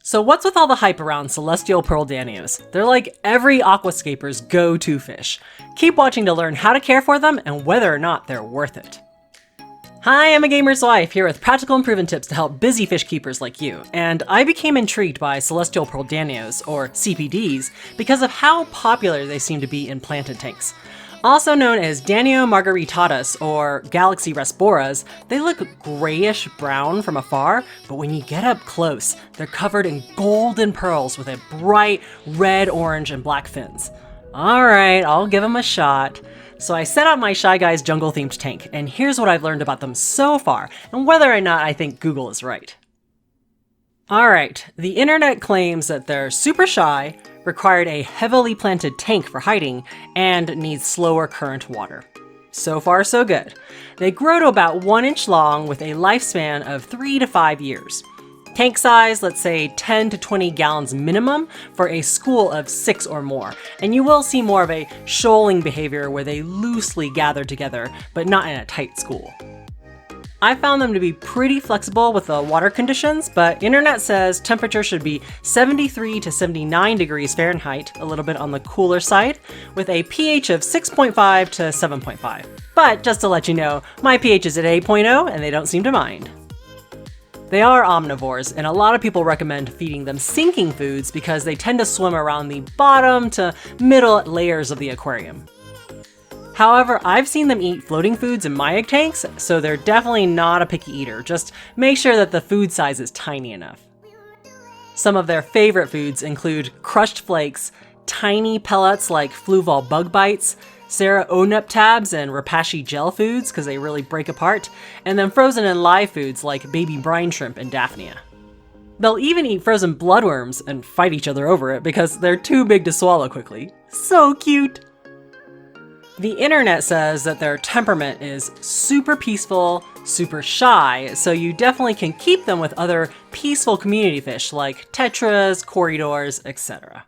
So what's with all the hype around celestial pearl Danios? They're like every aquascaper's go-to fish. Keep watching to learn how to care for them and whether or not they're worth it. Hi, I'm a gamer's wife, here with practical and proven tips to help busy fish keepers like you, and I became intrigued by celestial pearl Danios, or CPDs, because of how popular they seem to be in planted tanks. Also known as Danio margaritatus or galaxy rasboras, they look grayish brown from afar, but when you get up close, they're covered in golden pearls with a bright red, orange, and black fins. Alright, I'll give them a shot. So I set out my Shy Guys jungle themed tank, and here's what I've learned about them so far, and whether or not I think Google is right. Alright, the internet claims that they're super shy, required a heavily planted tank for hiding, and needs slower current water. So far so good. They grow to about 1 inch long with a lifespan of 3 to 5 years. Tank size, let's say 10 to 20 gallons minimum for a school of 6 or more, and you will see more of a shoaling behavior where they loosely gather together, but not in a tight school. I found them to be pretty flexible with the water conditions, but internet says temperature should be 73 to 79 degrees Fahrenheit, a little bit on the cooler side, with a pH of 6.5 to 7.5. But just to let you know, my pH is at 8.0 and they don't seem to mind. They are omnivores, and a lot of people recommend feeding them sinking foods because they tend to swim around the bottom to middle layers of the aquarium. However, I've seen them eat floating foods in my egg tanks, so they're definitely not a picky eater. Just make sure that the food size is tiny enough. Some of their favorite foods include crushed flakes, tiny pellets like fluval bug bites, Sarah Onep tabs and Rapashi gel foods because they really break apart, and then frozen and live foods like baby brine shrimp and Daphnia. They'll even eat frozen bloodworms and fight each other over it because they're too big to swallow quickly. So cute! The internet says that their temperament is super peaceful, super shy, so you definitely can keep them with other peaceful community fish like tetras, corridors, etc.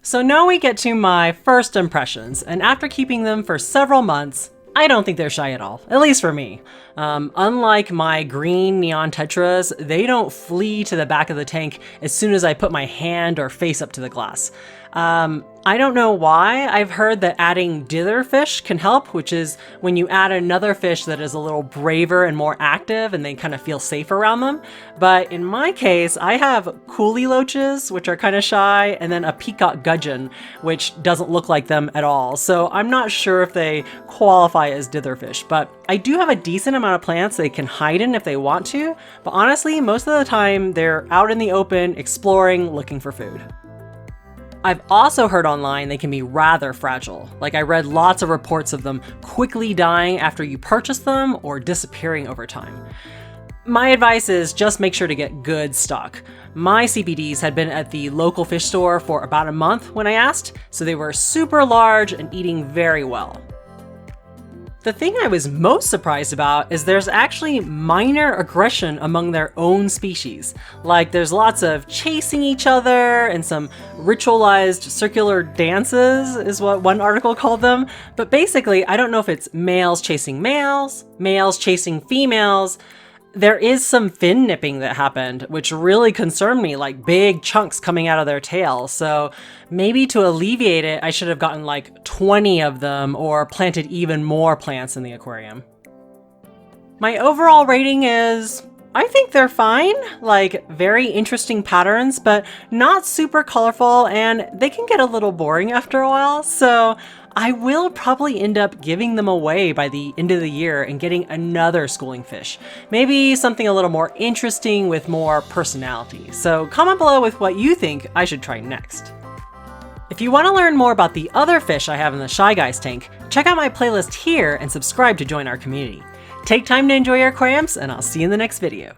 So now we get to my first impressions, and after keeping them for several months, I don't think they're shy at all, at least for me. Unlike my green neon tetras, they don't flee to the back of the tank as soon as I put my hand or face up to the glass. I don't know why. I've heard that adding dither fish can help, which is when you add another fish that is a little braver and more active and they kind of feel safe around them. But in my case, I have coolie loaches, which are kind of shy, and then a peacock gudgeon, which doesn't look like them at all. So I'm not sure if they qualify as dither fish, but I do have a decent amount of plants they can hide in if they want to. But honestly, most of the time they're out in the open, exploring, looking for food. I've also heard online they can be rather fragile. Like I read lots of reports of them quickly dying after you purchase them or disappearing over time. My advice is just make sure to get good stock. My CPDs had been at the local fish store for about a month when I asked, so they were super large and eating very well. The thing I was most surprised about is there's actually minor aggression among their own species. Like there's lots of chasing each other and some ritualized circular dances is what one article called them. But basically, I don't know if it's males chasing males, males chasing females. There is some fin nipping that happened, which really concerned me, like big chunks coming out of their tail. So maybe to alleviate it, I should have gotten like 20 of them or planted even more plants in the aquarium. My overall rating is, I think they're fine, like very interesting patterns, but not super colorful, and they can get a little boring after a while. So I will probably end up giving them away by the end of the year and getting another schooling fish. Maybe something a little more interesting with more personality. So comment below with what you think I should try next. If you want to learn more about the other fish I have in the Shy Guys tank, check out my playlist here and subscribe to join our community. Take time to enjoy your aquariums, and I'll see you in the next video.